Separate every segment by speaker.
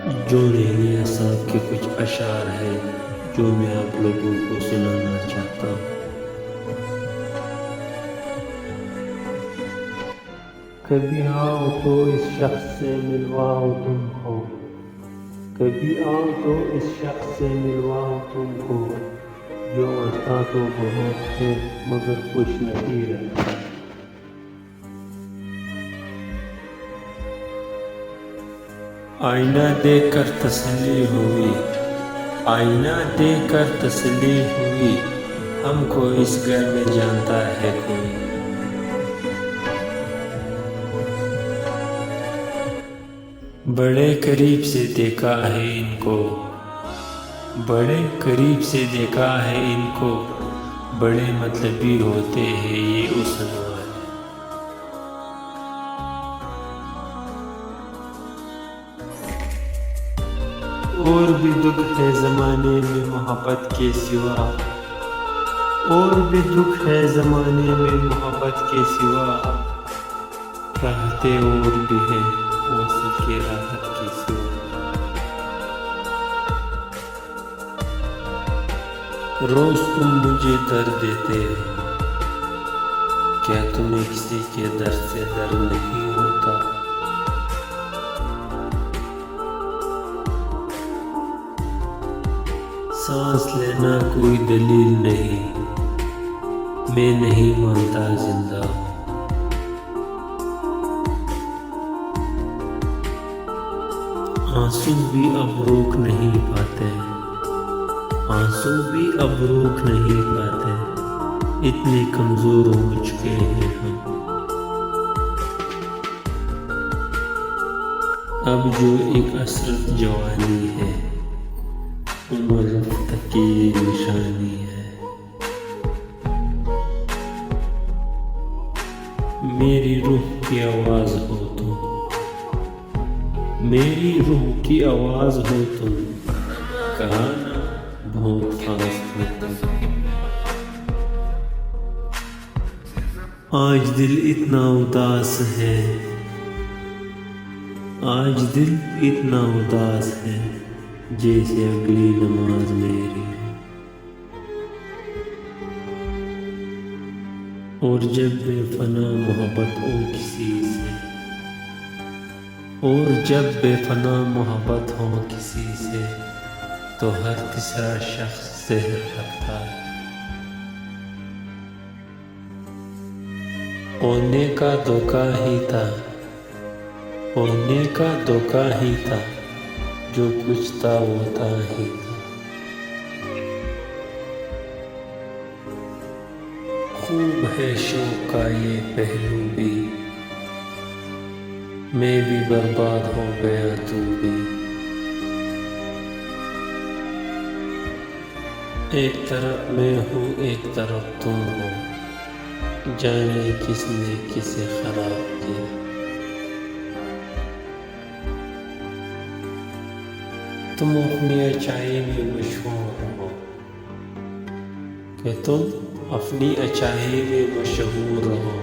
Speaker 1: जो रेनिया साहब के कुछ अशार हैं जो मैं आप लोगों को सुनाना चाहता हूँ। कभी आओ तो इस शख्स से मिलवाओ तुमको, कभी आओ तो इस शख्स से मिलवाओ तुमको, जो आता तो बहुत है मगर खुश नहीं रहता। आईना देखकर तसल्ली हुई, आईना देखकर तसल्ली हुई, हमको इस घर में जानता है कोई। बड़े करीब से देखा है इनको, बड़े करीब से देखा है इनको, बड़े मतलबी होते हैं ये हुस्न वाले। और भी दुख है ज़माने में मोहब्बत के सिवा, और भी दुख है ज़माने में मोहब्बत के सिवा, राहतें और भी है वसल के राहत के सिवा। रोज़ तुम मुझे दर्द देते हो, क्या तुम्हें किसी के दर्द से दर्द नहीं होता? सांस लेना कोई दलील नहीं, मैं नहीं मानता जिंदा हूँ। आंसू भी अब रोक नहीं पाते, आंसू भी अब रोक नहीं पाते, इतने कमजोर हो चुके हैं हम। अब जो एक असरत जवानी है, उम्र रफ्त की निशानी है। मेरी रूह की आवाज हो तुम, मेरी रूह की आवाज हो तुम, कहा ना बहुत खास हो तुम। आज दिल इतना उदास है, आज दिल इतना उदास है, जैसे अगली नमाज मेरी। और जब बेफना मोहब्बत हो किसी से, और जब बेफना मोहब्बत हो किसी से, तो हर तीसरा शख्स जहर रखता है। होने का धोखा ही था, होने का धोखा ही था, जो कुछ था वो था ही था। खूब है शौक का ये पहलू भी, मैं भी बर्बाद हो गया तू भी। एक तरफ मैं हूँ एक तरफ तुम हो, जाने किसने किसे खराब किया। तुम अपनी अच्छाई में मशहूर हो, कि तुम अपनी अच्छाई में मशहूर हो,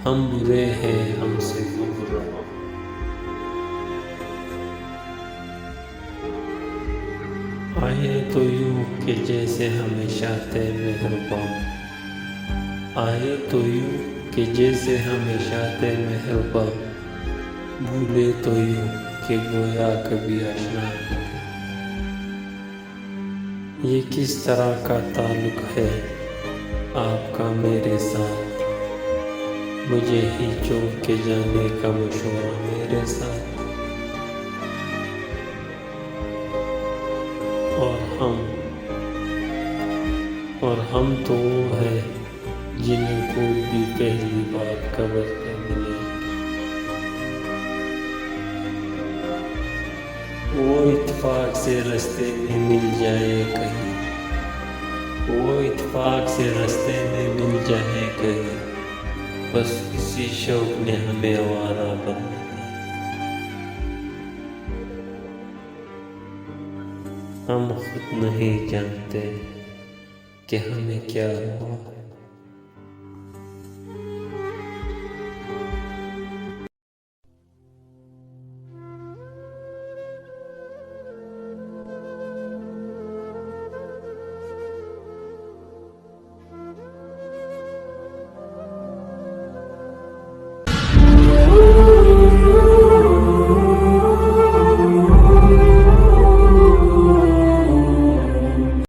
Speaker 1: हम बुरे हैं हमसे दूर रहो। आए तो यूं कि जैसे हमेशा थे मेहरबान, आए तो यूं कि जैसे हमेशा थे मेहरबान, भूले तो यूं कि गोया कभी आशना। ये किस तरह का ताल्लुक है आपका मेरे साथ, मुझे ही छोड़ के जाने का मशवरा मेरे साथ। और हम तो वो हैं जिनको भी पहली बार कब्र पे मिले। वो इत्तेफाक से रास्ते में मिल जाए कहीं, वो इत्तेफाक से रास्ते में मिल जाए कहीं, बस इसी शौक ने हमें आवारा बना दिया। हम खुद नहीं जानते कि हमें क्या हुआ।